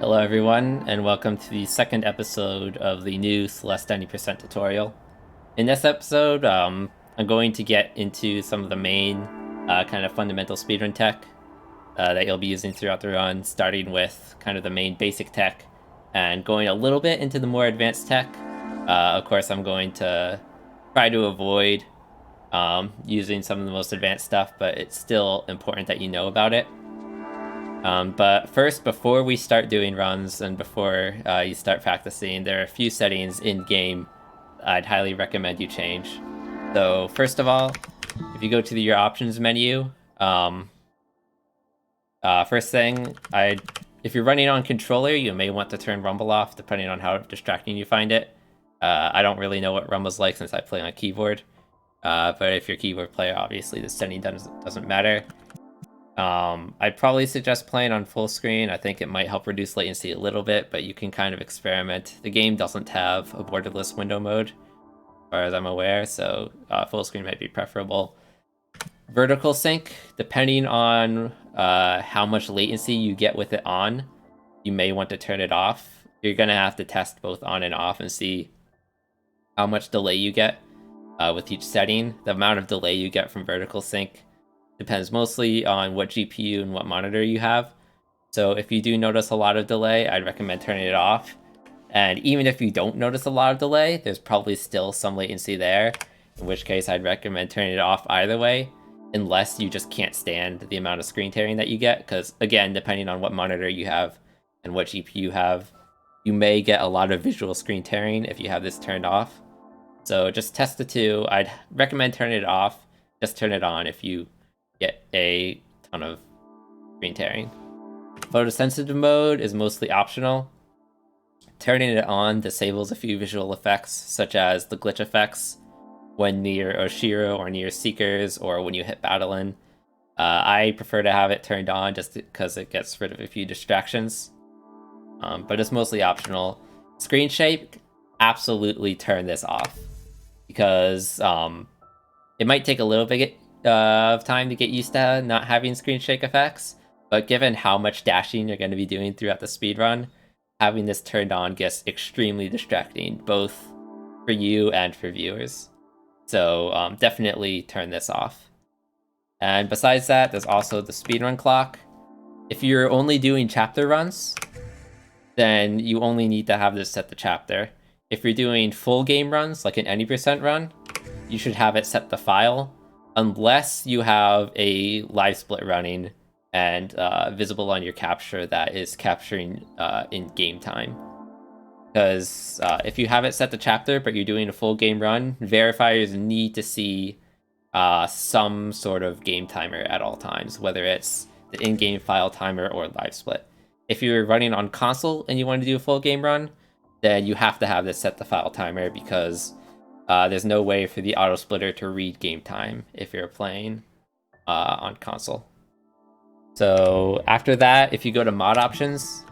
Hello everyone, and welcome to the second episode of the new Celeste 90% tutorial. In this episode, I'm going to get into some of the main kind of fundamental speedrun tech that you'll be using throughout the run, starting with kind of the main basic tech, and going a little bit into the more advanced tech. Of course, I'm going to try to avoid using some of the most advanced stuff, but it's still important that you know about it. But first, before we start doing runs and before you start practicing, there are a few settings in-game I'd highly recommend you change. So first of all, if you go to your options menu, first thing, if you're running on controller, you may want to turn Rumble off, depending on how distracting you find it. I don't really know what Rumble's like since I play on a keyboard, but if you're a keyboard player, obviously the setting doesn't matter. I'd probably suggest playing on full screen. I think it might help reduce latency a little bit, but you can kind of experiment. The game doesn't have a borderless window mode, as far as I'm aware, so full screen might be preferable. Vertical sync, depending on how much latency you get with it on, you may want to turn it off. You're going to have to test both on and off and see how much delay you get with each setting. The amount of delay you get from vertical sync depends mostly on what GPU and what monitor you have. So if you do notice a lot of delay, I'd recommend turning it off. And even if you don't notice a lot of delay, there's probably still some latency there, in which case I'd recommend turning it off either way, unless you just can't stand the amount of screen tearing that you get, because again, depending on what monitor you have and what GPU you have, you may get a lot of visual screen tearing if you have this turned off. So just test the two. I'd recommend turning it off. Just turn it on if you get a ton of screen tearing. Photosensitive mode is mostly optional. Turning it on disables a few visual effects, such as the glitch effects when near Oshiro or near Seekers, or when you hit Battlein. I prefer to have it turned on just because it gets rid of a few distractions, but it's mostly optional. Screen shape, absolutely turn this off, because it might take a little bit of time to get used to not having screen shake effects, but given how much dashing you're going to be doing throughout the speedrun, having this turned on gets extremely distracting, both for you and for viewers. So definitely turn this off. And besides that, there's also the speedrun clock. If you're only doing chapter runs, then you only need to have this set to chapter. If you're doing full game runs, like an any percent run, you should have it set to file, unless you have a live split running and visible on your capture that is capturing in game time. Because if you have it set to chapter but you're doing a full game run, verifiers need to see some sort of game timer at all times, whether it's the in-game file timer or live split. If you're running on console and you want to do a full game run, then you have to have this set to file timer, because there's no way for the auto splitter to read game time if you're playing on console. So after that, if you go to mod options,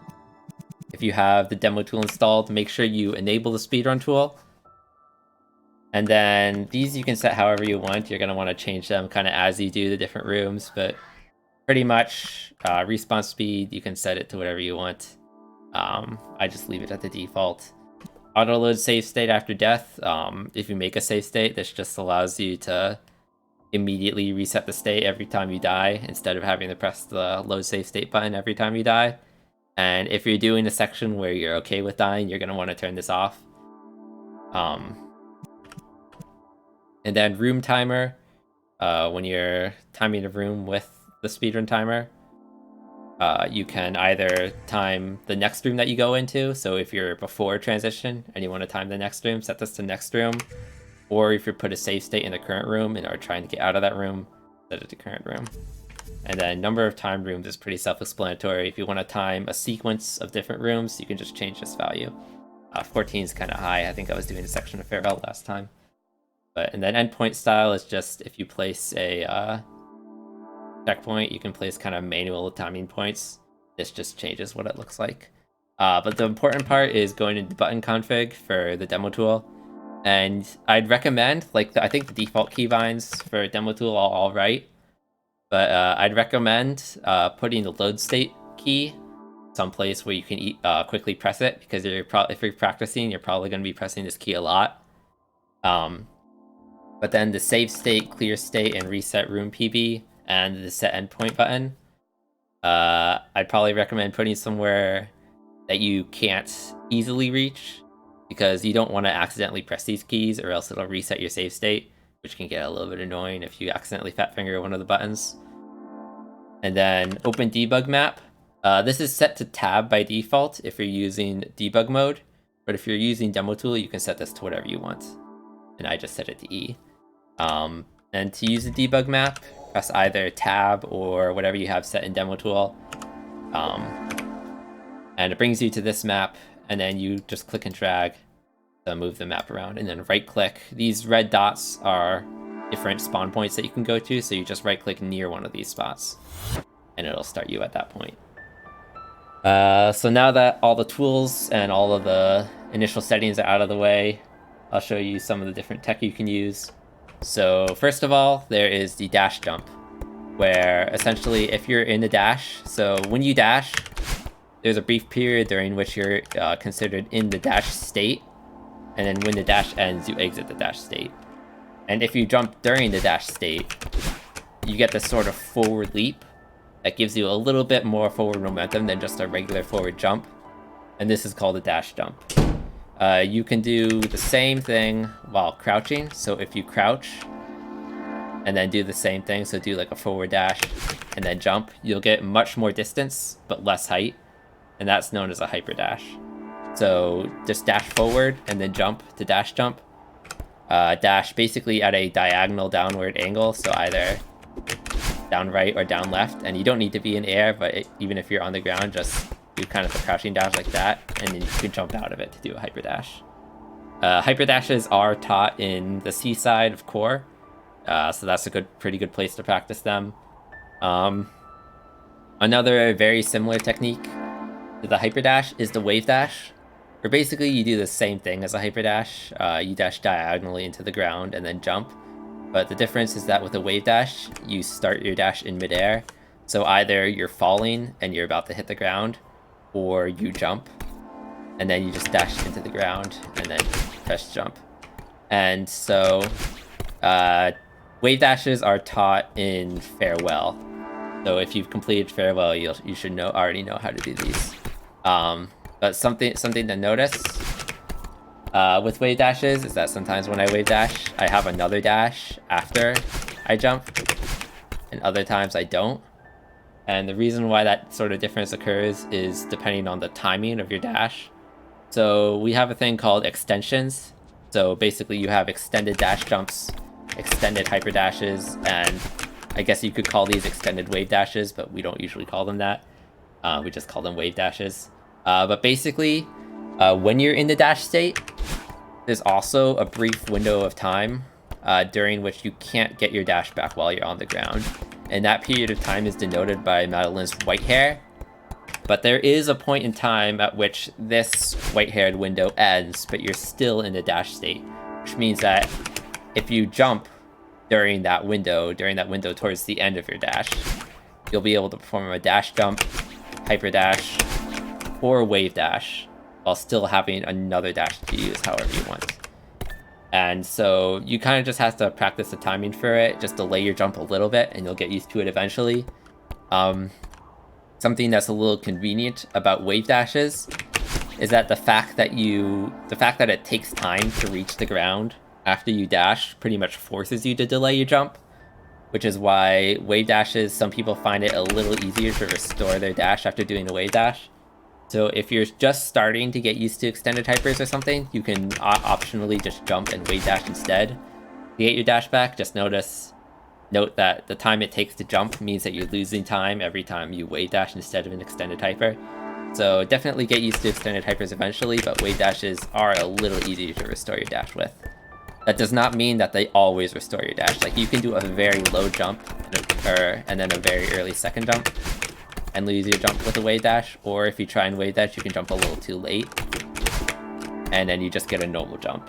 if you have the demo tool installed, make sure you enable the speedrun tool. And then these you can set however you want. You're going to want to change them kind of as you do the different rooms, but pretty much respawn speed, you can set it to whatever you want. I just leave it at the default. Auto load save state after death. If you make a save state, this just allows you to immediately reset the state every time you die, instead of having to press the load save state button every time you die. And if you're doing a section where you're okay with dying, you're going to want to turn this off. And then room timer, when you're timing a room with the speedrun timer, you can either time the next room that you go into. So if you're before transition and you want to time the next room, set this to next room. Or if you put a save state in the current room and are trying to get out of that room, set it to current room. And then number of time rooms is pretty self-explanatory. If you want to time a sequence of different rooms, you can just change this value. 14 is kind of high. I think I was doing a section of Farewell last time. And then endpoint style is just if you place a checkpoint, you can place kind of manual timing points. This just changes what it looks like. But the important part is going into button config for the demo tool. And I'd recommend, I think the default keybinds for demo tool are all right. But I'd recommend putting the load state key someplace where you can quickly press it, because if you're practicing, you're probably going to be pressing this key a lot. But then the save state, clear state, and reset room PB, and the set endpoint button, I'd probably recommend putting somewhere that you can't easily reach, because you don't want to accidentally press these keys, or else it'll reset your save state, which can get a little bit annoying if you accidentally fat finger one of the buttons. And then open debug map. This is set to tab by default if you're using debug mode, but if you're using demo tool, you can set this to whatever you want. And I just set it to E. And to use the debug map, press either tab or whatever you have set in demo tool. And it brings you to this map, and then you just click and drag to move the map around, and then right click. These red dots are different spawn points that you can go to, so you just right click near one of these spots, and it'll start you at that point. So now that all the tools and all of the initial settings are out of the way, I'll show you some of the different tech you can use. So first of all, there is the dash jump, where essentially if you're in the dash, so when you dash, there's a brief period during which you're considered in the dash state, and then when the dash ends, you exit the dash state. And if you jump during the dash state, you get this sort of forward leap that gives you a little bit more forward momentum than just a regular forward jump, and this is called a dash jump. You can do the same thing while crouching, so if you crouch and then do the same thing, so do like a forward dash and then jump, you'll get much more distance but less height, and that's known as a hyper dash. So just dash forward and then jump to dash jump. Dash basically at a diagonal downward angle, so either down right or down left, and you don't need to be in air, but even if you're on the ground, just do kind of a crouching dash like that, and then you can jump out of it to do a hyper dash. Hyper dashes are taught in the C side of core, so that's a pretty good place to practice them. Another very similar technique to the hyper dash is the wave dash, where basically you do the same thing as a hyper dash. You dash diagonally into the ground and then jump, but the difference is that with a wave dash, you start your dash in midair, so either you're falling and you're about to hit the ground, or you jump and then you just dash into the ground and then press jump. And so wave dashes are taught in Farewell, so if you've completed Farewell, you should already know how to do these. But something to notice with wave dashes is that sometimes when I wave dash, I have another dash after I jump, and other times I don't. And the reason why that sort of difference occurs is depending on the timing of your dash. So we have a thing called extensions. So basically you have extended dash jumps, extended hyper dashes, and I guess you could call these extended wave dashes, but we don't usually call them that. We just call them wave dashes. But basically, when you're in the dash state, there's also a brief window of time during which you can't get your dash back while you're on the ground. And that period of time is denoted by Madeline's white hair. But there is a point in time at which this white-haired window ends, but you're still in the dash state, which means that if you jump during that window towards the end of your dash, you'll be able to perform a dash jump, hyper dash, or a wave dash while still having another dash to use however you want. And so you kind of just have to practice the timing for it, just delay your jump a little bit and you'll get used to it eventually. Something that's a little convenient about wave dashes is that the fact that it takes time to reach the ground after you dash pretty much forces you to delay your jump, which is why wave dashes, some people find it a little easier to restore their dash after doing a wave dash. So if you're just starting to get used to extended hypers or something, you can optionally just jump and wave dash instead to get your dash back. Just note that the time it takes to jump means that you're losing time every time you wave dash instead of an extended hyper. So definitely get used to extended hypers eventually, but wave dashes are a little easier to restore your dash with. That does not mean that they always restore your dash. Like, you can do a very low jump and then a very early second jump and lose your jump with a wave dash, or if you try and wave dash, you can jump a little too late and then you just get a normal jump.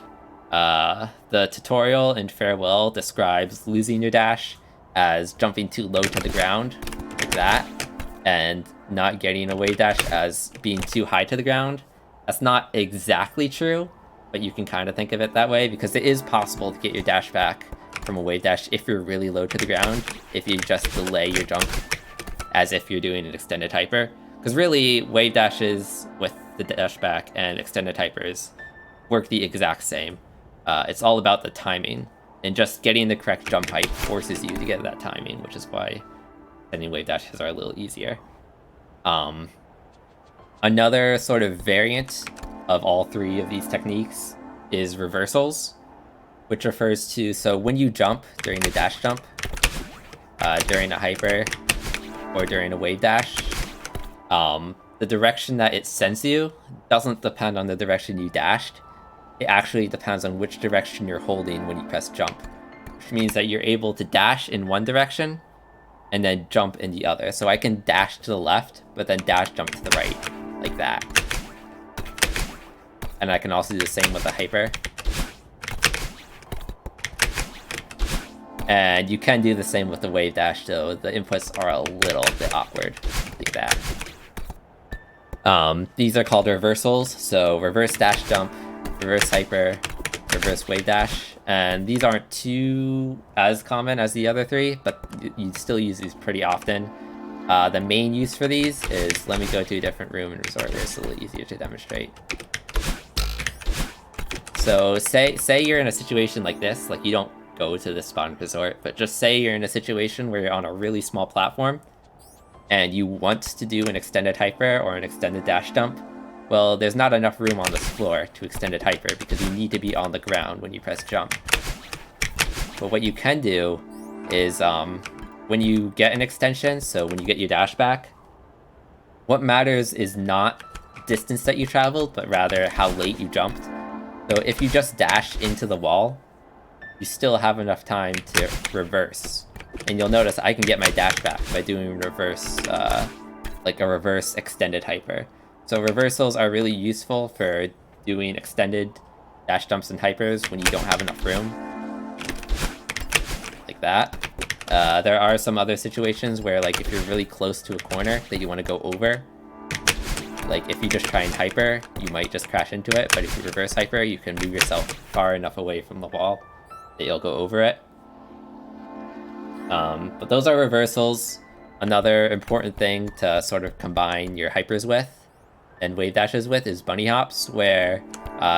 The tutorial in Farewell describes losing your dash as jumping too low to the ground, like that, and not getting a wave dash as being too high to the ground. That's not exactly true, but you can kind of think of it that way, because it is possible to get your dash back from a wave dash if you're really low to the ground, if you just delay your jump as if you're doing an extended hyper. Because really, wave dashes with the dash back and extended hypers work the exact same. It's all about the timing, and just getting the correct jump height forces you to get that timing, which is why extending wave dashes are a little easier. Another sort of variant of all three of these techniques is reversals, which refers to, so when you jump during the dash jump, during a hyper, or during a wave dash, the direction that it sends you doesn't depend on the direction you dashed. It actually depends on which direction you're holding when you press jump, which means that you're able to dash in one direction and then jump in the other. So I can dash to the left, but then dash jump to the right, like that. And I can also do the same with a hyper. And you can do the same with the wave dash, though the inputs are a little bit awkward, like that. These are called reversals, so reverse dash jump, reverse hyper, reverse wave dash, and these aren't too as common as the other three, but you still use these pretty often. The main use for these is, let me go to a different room and resort where it's a little easier to demonstrate. So say you're in a situation like this, like you don't go to this spot and resort, but just say you're in a situation where you're on a really small platform and you want to do an extended hyper or an extended dash jump. Well, there's not enough room on this floor to extended hyper because you need to be on the ground when you press jump. But what you can do is, when you get an extension, so when you get your dash back, what matters is not distance that you traveled, but rather how late you jumped. So if you just dash into the wall, you still have enough time to reverse. And you'll notice I can get my dash back by doing reverse, like a reverse extended hyper. So reversals are really useful for doing extended dash jumps and hypers when you don't have enough room. Like that. There are some other situations where, like, if you're really close to a corner that you want to go over, like if you just try and hyper, you might just crash into it, but if you reverse hyper, you can move yourself far enough away from the wall that you'll go over it. But those are reversals. Another important thing to sort of combine your hypers with and wave dashes with is bunny hops, where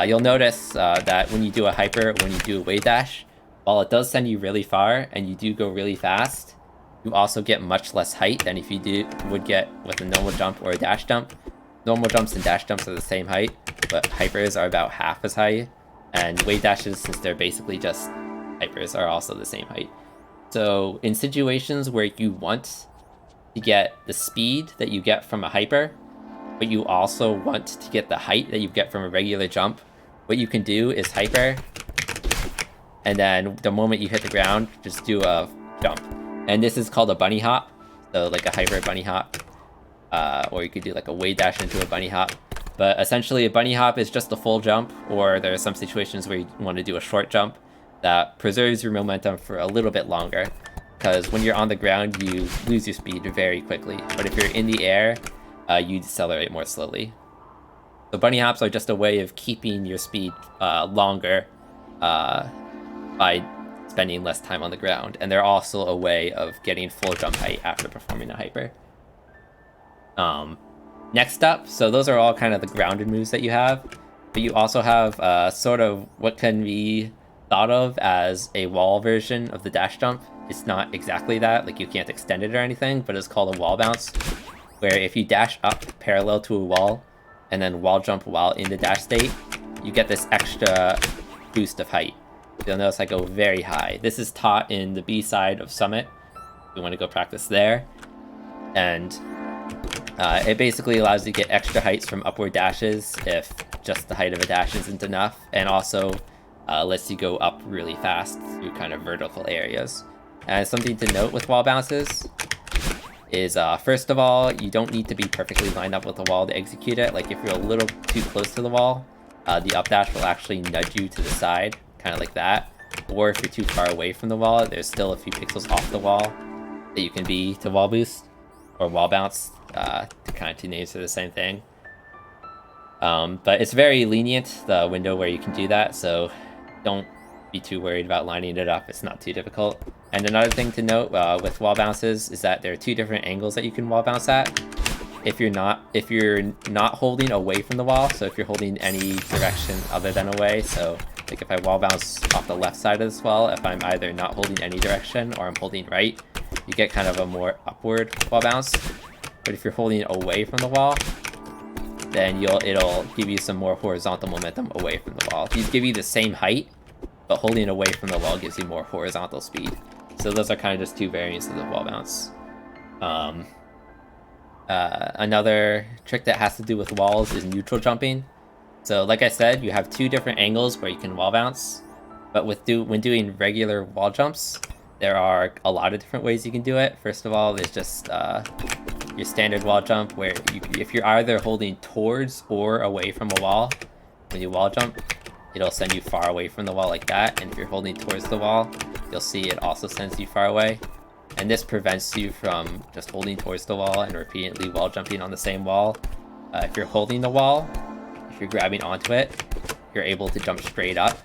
you'll notice that when you do a hyper, when you do a wave dash, while it does send you really far and you do go really fast, you also get much less height than if you would get with a normal jump or a dash jump. Normal jumps and dash jumps are the same height, but hypers are about half as high, and wave dashes, since they're basically just hypers, are also the same height. So in situations where you want to get the speed that you get from a hyper, but you also want to get the height that you get from a regular jump, what you can do is hyper, and then the moment you hit the ground, just do a jump. And this is called a bunny hop, so like a hyper bunny hop. Or you could do like a wave dash into a bunny hop. But essentially a bunny hop is just a full jump, or there are some situations where you want to do a short jump that preserves your momentum for a little bit longer. Because when you're on the ground, you lose your speed very quickly. But if you're in the air, you decelerate more slowly. So bunny hops are just a way of keeping your speed longer by spending less time on the ground. And they're also a way of getting full jump height after performing a hyper. Next up, so those are all kind of the grounded moves that you have, but you also have sort of what can be thought of as a wall version of the dash jump. It's not exactly that, like you can't extend it or anything, but it's called a wall bounce, where if you dash up parallel to a wall and then wall jump while in the dash state, you get this extra boost of height. You'll notice I go very high. This is taught in the B side of Summit. You want to go practice there. And it basically allows you to get extra heights from upward dashes if just the height of a dash isn't enough, and also lets you go up really fast through kind of vertical areas. And something to note with wall bounces is, first of all, you don't need to be perfectly lined up with the wall to execute it. Like if you're a little too close to the wall, the up dash will actually nudge you to the side, kind of like that. Or if you're too far away from the wall, there's still a few pixels off the wall that you can be to wall boost. or wall bounce. Kind of two names for the same thing. But it's very lenient, the window where you can do that, so don't be too worried about lining it up. It's not too difficult. And another thing to note with wall bounces is that there are two different angles that you can wall bounce at. If you're not holding away from the wall, so if you're holding any direction other than away, so like if I wall bounce off the left side of this wall, if I'm either not holding any direction or I'm holding right, you get kind of a more upward wall bounce. But if you're holding away from the wall, then it'll give you some more horizontal momentum away from the wall. These give you the same height, but holding away from the wall gives you more horizontal speed. So those are kind of just two variants of the wall bounce. Another trick that has to do with walls is neutral jumping. So like I said, you have two different angles where you can wall bounce, but when doing regular wall jumps, there are a lot of different ways you can do it. First of all, there's just your standard wall jump, where if you're either holding towards or away from a wall, when you wall jump, it'll send you far away from the wall like that. And if you're holding towards the wall, you'll see it also sends you far away. And this prevents you from just holding towards the wall and repeatedly wall jumping on the same wall. If you're holding the wall, if you're grabbing onto it, you're able to jump straight up.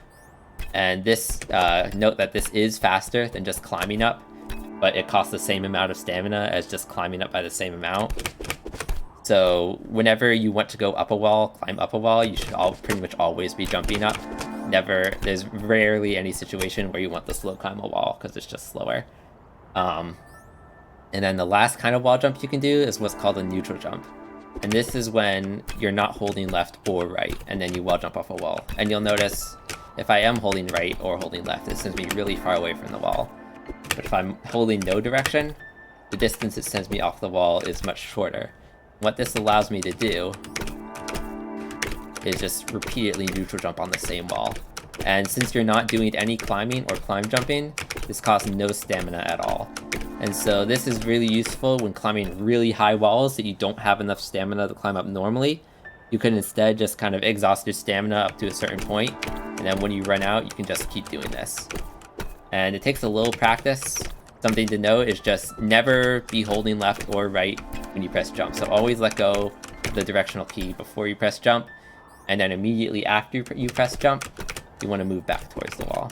And this, note that this is faster than just climbing up, but it costs the same amount of stamina as just climbing up by the same amount. So whenever you want to go up a wall, climb up a wall, you should pretty much always be jumping up. There's rarely any situation where you want to slow climb a wall, because it's just slower. And then the last kind of wall jump you can do is what's called a neutral jump. And this is when you're not holding left or right, and then you wall jump off a wall. And you'll notice if I am holding right or holding left, it sends me really far away from the wall. But if I'm holding no direction, the distance it sends me off the wall is much shorter. What this allows me to do is just repeatedly neutral jump on the same wall. And since you're not doing any climbing or climb jumping, this costs no stamina at all. And so this is really useful when climbing really high walls that you don't have enough stamina to climb up normally. You can instead just kind of exhaust your stamina up to a certain point, and then when you run out, you can just keep doing this. And it takes a little practice. Something to note is just never be holding left or right when you press jump. So always let go of the directional key before you press jump, and then immediately after you press jump, you want to move back towards the wall.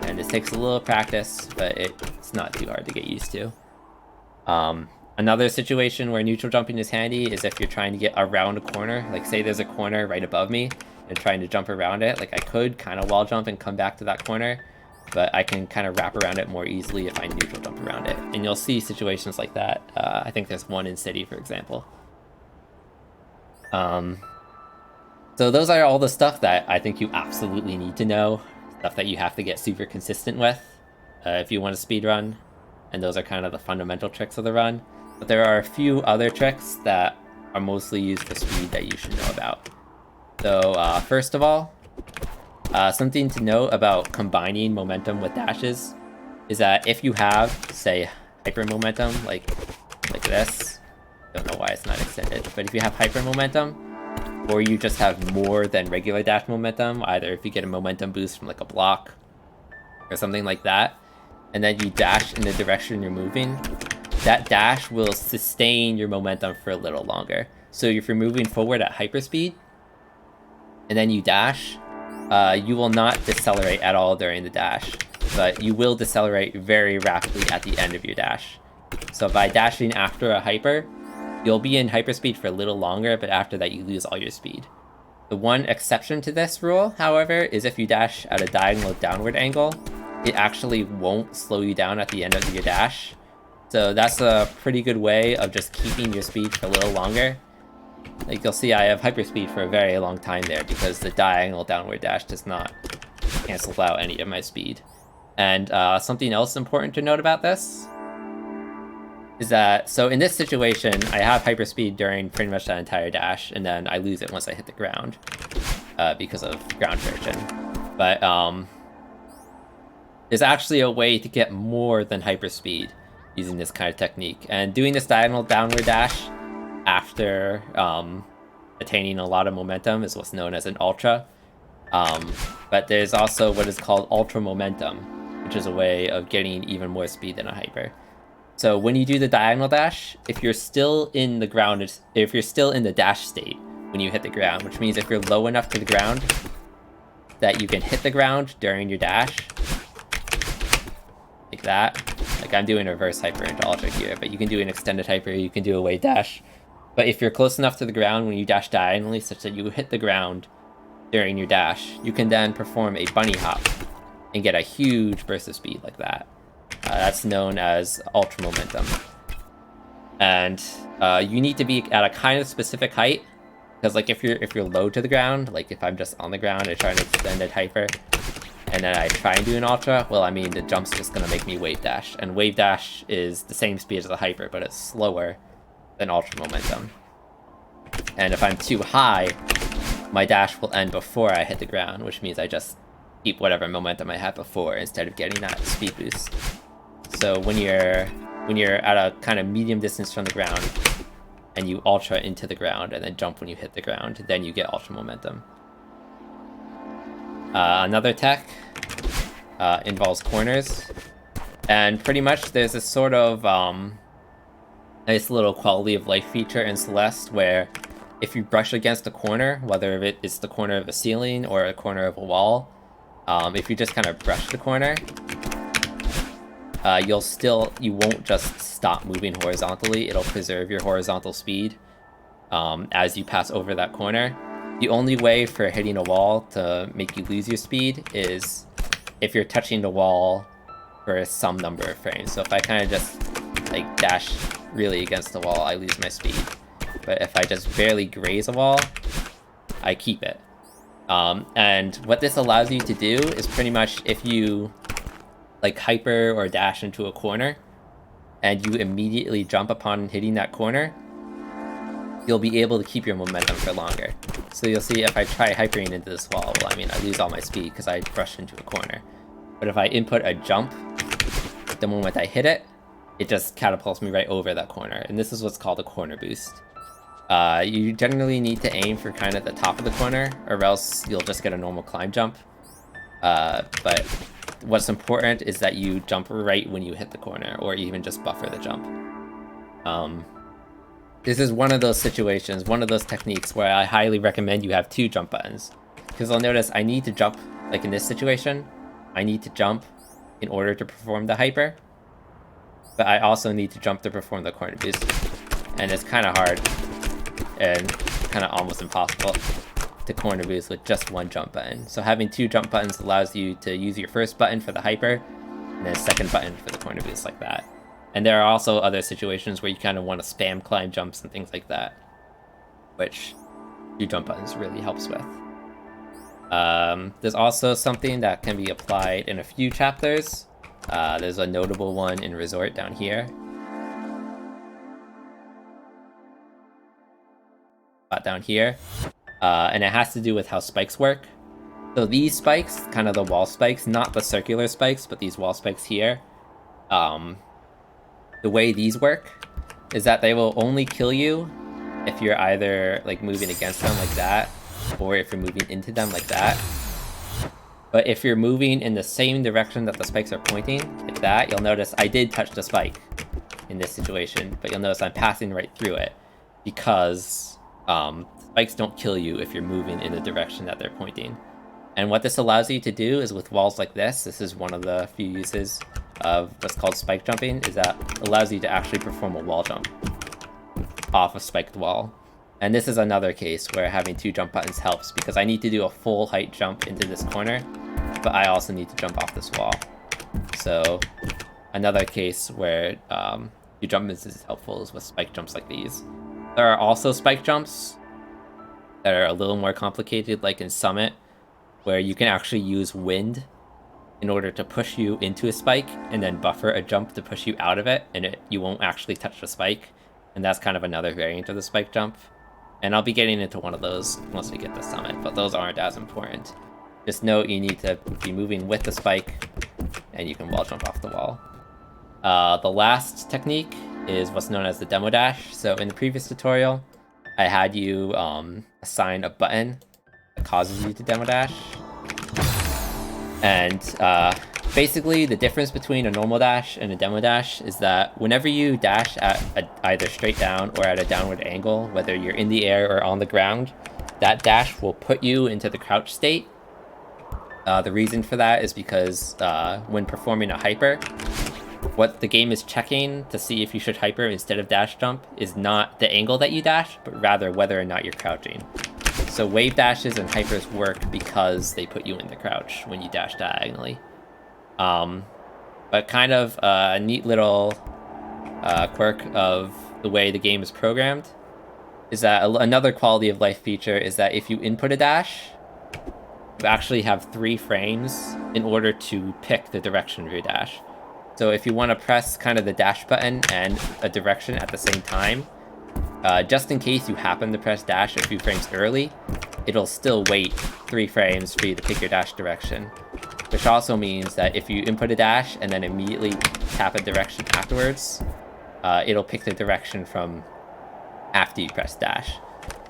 And this takes a little practice, but it's not too hard to get used to. Another situation where neutral jumping is handy is if you're trying to get around a corner. Like say there's a corner right above me and trying to jump around it. Like I could kind of wall jump and come back to that corner, but I can kind of wrap around it more easily if I neutral jump around it. And you'll see situations like that. I think there's one in City, for example. So those are all the stuff that I think you absolutely need to know. Stuff that you have to get super consistent with if you want to speedrun. And those are kind of the fundamental tricks of the run. But there are a few other tricks that are mostly used for speed that you should know about. So first of all, something to note about combining momentum with dashes is that if you have, say, hyper momentum, like this, don't know why it's not extended, but if you have hyper momentum, or you just have more than regular dash momentum, either if you get a momentum boost from like a block or something like that, and then you dash in the direction you're moving, that dash will sustain your momentum for a little longer. So if you're moving forward at hyperspeed, and then you dash, you will not decelerate at all during the dash, but you will decelerate very rapidly at the end of your dash. So by dashing after a hyper, you'll be in hyperspeed for a little longer, but after that you lose all your speed. The one exception to this rule, however, is if you dash at a diagonal downward angle, it actually won't slow you down at the end of your dash. So that's a pretty good way of just keeping your speed for a little longer. Like you'll see I have hyperspeed for a very long time there because the diagonal downward dash does not cancel out any of my speed. And something else important to note about this is that, so in this situation, I have hyperspeed during pretty much that entire dash, and then I lose it once I hit the ground because of ground friction. But there's actually a way to get more than hyperspeed using this kind of technique. And doing this diagonal downward dash after attaining a lot of momentum is what's known as an ultra. But there's also what is called ultra momentum, which is a way of getting even more speed than a hyper. So when you do the diagonal dash, if you're still in the ground, if you're still in the dash state when you hit the ground, which means if you're low enough to the ground that you can hit the ground during your dash, like that. Like I'm doing a reverse hyper into ultra here, but you can do an extended hyper, you can do a wave dash. But if you're close enough to the ground when you dash diagonally such that you hit the ground during your dash, you can then perform a bunny hop and get a huge burst of speed like that. That's known as ultra momentum. And you need to be at a kind of specific height, because like if you're low to the ground, like if I'm just on the ground and trying to extend a hyper, and then I try and do an ultra, well, I mean, the jump's just gonna make me wave dash, and wave dash is the same speed as a hyper, but it's slower than ultra momentum. And if I'm too high, my dash will end before I hit the ground, which means I just keep whatever momentum I had before instead of getting that speed boost. So when you're at a kind of medium distance from the ground and you ultra into the ground and then jump when you hit the ground, then you get ultra momentum. Another tech involves corners, and pretty much there's this sort of nice little quality of life feature in Celeste where if you brush against a corner, whether it's the corner of a ceiling or a corner of a wall, if you just kind of brush the corner, you won't just stop moving horizontally. It'll preserve your horizontal speed as you pass over that corner. The only way for hitting a wall to make you lose your speed is if you're touching the wall for some number of frames. So if I kind of just like dash really against the wall, I lose my speed. But if I just barely graze a wall, I keep it. And what this allows you to do is pretty much if you like hyper or dash into a corner and you immediately jump upon hitting that corner, you'll be able to keep your momentum for longer. So you'll see if I try hypering into this wall, well, I mean, I lose all my speed because I brushed into a corner. But if I input a jump, the moment I hit it, it just catapults me right over that corner. And this is what's called a corner boost. You generally need to aim for kind of the top of the corner, or else you'll just get a normal climb jump. But what's important is that you jump right when you hit the corner, or even just buffer the jump. This is one of those situations, one of those techniques where I highly recommend you have 2 jump buttons. Because I'll notice I need to jump, like in this situation, I need to jump in order to perform the hyper. But I also need to jump to perform the corner boost. And it's kind of hard and kind of almost impossible to corner boost with just 1 jump button. So having 2 jump buttons allows you to use your first button for the hyper and then a second button for the corner boost like that. And there are also other situations where you kind of want to spam climb jumps and things like that, which 2 jump buttons really helps with. There's also something that can be applied in a few chapters. There's a notable one in Resort down here. Down here. And it has to do with how spikes work. So these spikes, kind of the wall spikes, not the circular spikes, but these wall spikes here, the way these work is that they will only kill you if you're either like moving against them like that, or if you're moving into them like that. But if you're moving in the same direction that the spikes are pointing, like that, you'll notice I did touch the spike in this situation, but you'll notice I'm passing right through it because spikes don't kill you if you're moving in the direction that they're pointing. And what this allows you to do is with walls like this is one of the few uses of what's called spike jumping, is that it allows you to actually perform a wall jump off a spiked wall. And this is another case where having 2 jump buttons helps, because I need to do a full height jump into this corner, but I also need to jump off this wall. So another case where 2 jump buttons is helpful is with spike jumps like these. There are also spike jumps that are a little more complicated, like in Summit, where you can actually use wind in order to push you into a spike and then buffer a jump to push you out of it, and you won't actually touch the spike. And that's kind of another variant of the spike jump. And I'll be getting into one of those once we get to Summit, but those aren't as important. Just note you need to be moving with the spike, and you can wall jump off the wall. The last technique is what's known as the demo dash. So in the previous tutorial, I had you assign a button that causes you to demo dash. And Basically, the difference between a normal dash and a demo dash is that whenever you dash at either straight down or at a downward angle, whether you're in the air or on the ground, that dash will put you into the crouch state. The reason for that is because when performing a hyper, what the game is checking to see if you should hyper instead of dash jump is not the angle that you dash, but rather whether or not you're crouching. So wave dashes and hypers work because they put you in the crouch when you dash diagonally. But kind of a neat little quirk of the way the game is programmed is that another quality of life feature is that if you input a dash, you actually have 3 frames in order to pick the direction of your dash. So if you want to press kind of the dash button and a direction at the same time, just in case you happen to press dash a few frames early, it'll still wait 3 frames for you to pick your dash direction. Which also means that if you input a dash and then immediately tap a direction afterwards, it'll pick the direction from after you press dash.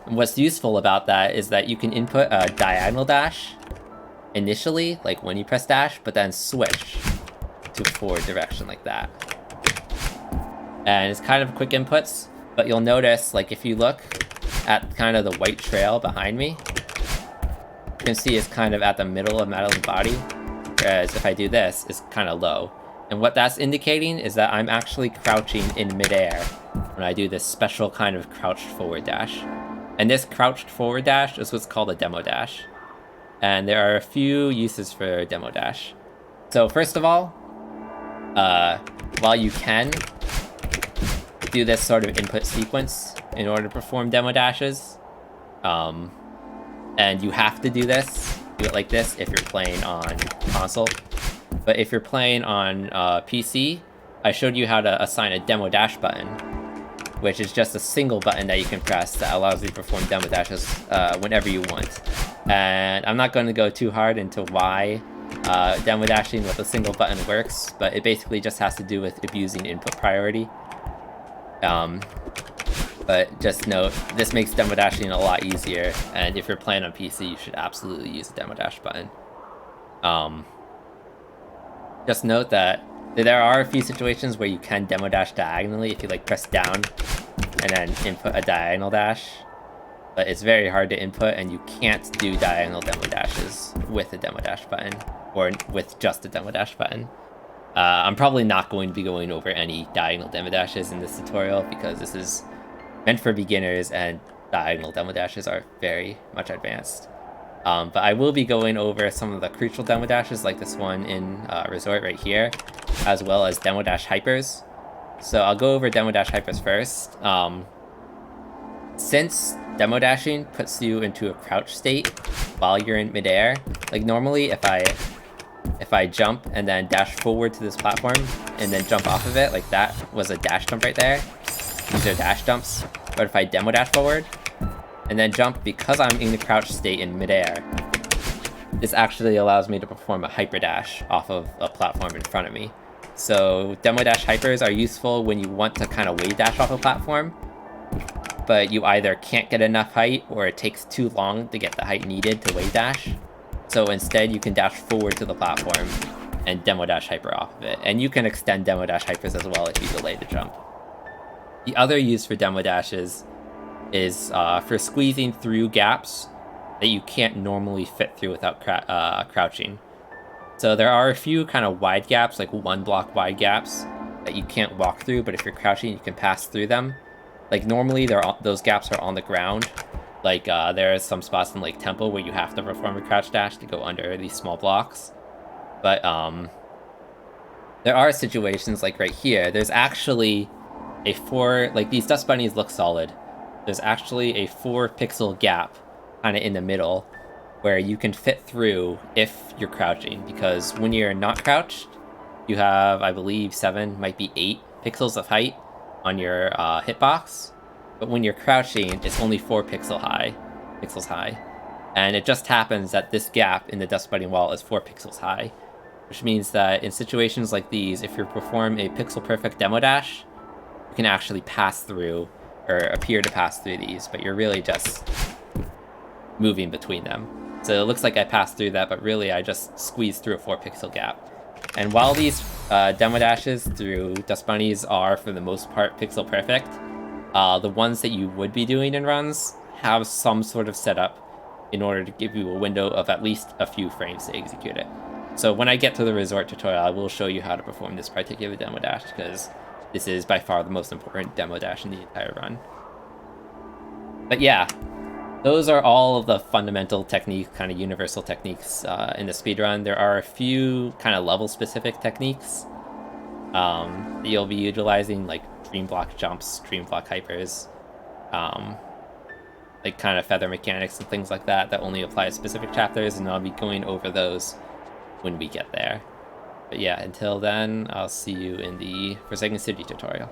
And what's useful about that is that you can input a diagonal dash initially, like when you press dash, but then switch to a forward direction like that. And it's kind of quick inputs, but you'll notice, like if you look at kind of the white trail behind me, you can see it's kind of at the middle of Madeline's body, whereas if I do this, it's kind of low. And what that's indicating is that I'm actually crouching in midair when I do this special kind of crouched forward dash. And this crouched forward dash is what's called a demo dash. And there are a few uses for demo dash. So first of all, while you can do this sort of input sequence in order to perform demo dashes, and you have to do this, do it like this if you're playing on console. But if you're playing on PC, I showed you how to assign a demo dash button, which is just a single button that you can press that allows you to perform demo dashes whenever you want. And I'm not going to go too hard into why demo dashing with a single button works, but it basically just has to do with abusing input priority. But just note, this makes demo dashing a lot easier, and if you're playing on PC, you should absolutely use the demo dash button. Just note that there are a few situations where you can demo dash diagonally if you like press down and then input a diagonal dash, but it's very hard to input, and you can't do diagonal demo dashes with a demo dash button or with just a demo dash button. I'm probably not going to be going over any diagonal demo dashes in this tutorial because this is meant for beginners and diagonal demo dashes are very much advanced. But I will be going over some of the crucial demo dashes like this one in Resort right here, as well as demo dash hypers. So I'll go over demo dash hypers first. Since demo dashing puts you into a crouch state while you're in midair, like normally if I jump and then dash forward to this platform and then jump off of it, like that was a dash jump right there. These are dash jumps. But if I demo dash forward and then jump because I'm in the crouch state in midair, this actually allows me to perform a hyper dash off of a platform in front of me. So demo dash hypers are useful when you want to kind of wave dash off a platform, but you either can't get enough height or it takes too long to get the height needed to wave dash. So instead you can dash forward to the platform and demo dash hyper off of it. And you can extend demo dash hypers as well if you delay the jump. The other use for demo dashes is for squeezing through gaps that you can't normally fit through without crouching. So there are a few kind of wide gaps, like 1 block wide gaps that you can't walk through, but if you're crouching, you can pass through them. Like normally those gaps are on the ground. Like there are some spots in Lake Temple where you have to perform a crouch dash to go under these small blocks. But there are situations like right here. There's actually like these dust bunnies look solid. There's actually a 4 pixel gap kind of in the middle where you can fit through if you're crouching, because when you're not crouched, you have, I believe, 7, might be 8 pixels of height on your hitbox. But when you're crouching, it's only 4 pixels high. And it just happens that this gap in the dust bunny wall is 4 pixels high, which means that in situations like these, if you perform a pixel perfect demo dash, you can actually pass through or appear to pass through these, but you're really just moving between them. So it looks like I passed through that, but really I just squeezed through a 4 pixel gap. And while these demo dashes through Dust Bunnies are, for the most part, pixel perfect, the ones that you would be doing in runs have some sort of setup in order to give you a window of at least a few frames to execute it. So when I get to the resort tutorial, I will show you how to perform this particular demo dash, because this is by far the most important demo dash in the entire run. But yeah, those are all of the fundamental techniques, kind of universal techniques in the speedrun. There are a few kind of level-specific techniques that you'll be utilizing, like dream block jumps, dream block hypers, like kind of feather mechanics and things like that only apply to specific chapters, and I'll be going over those when we get there. But yeah, until then, I'll see you in the Forsaken City tutorial.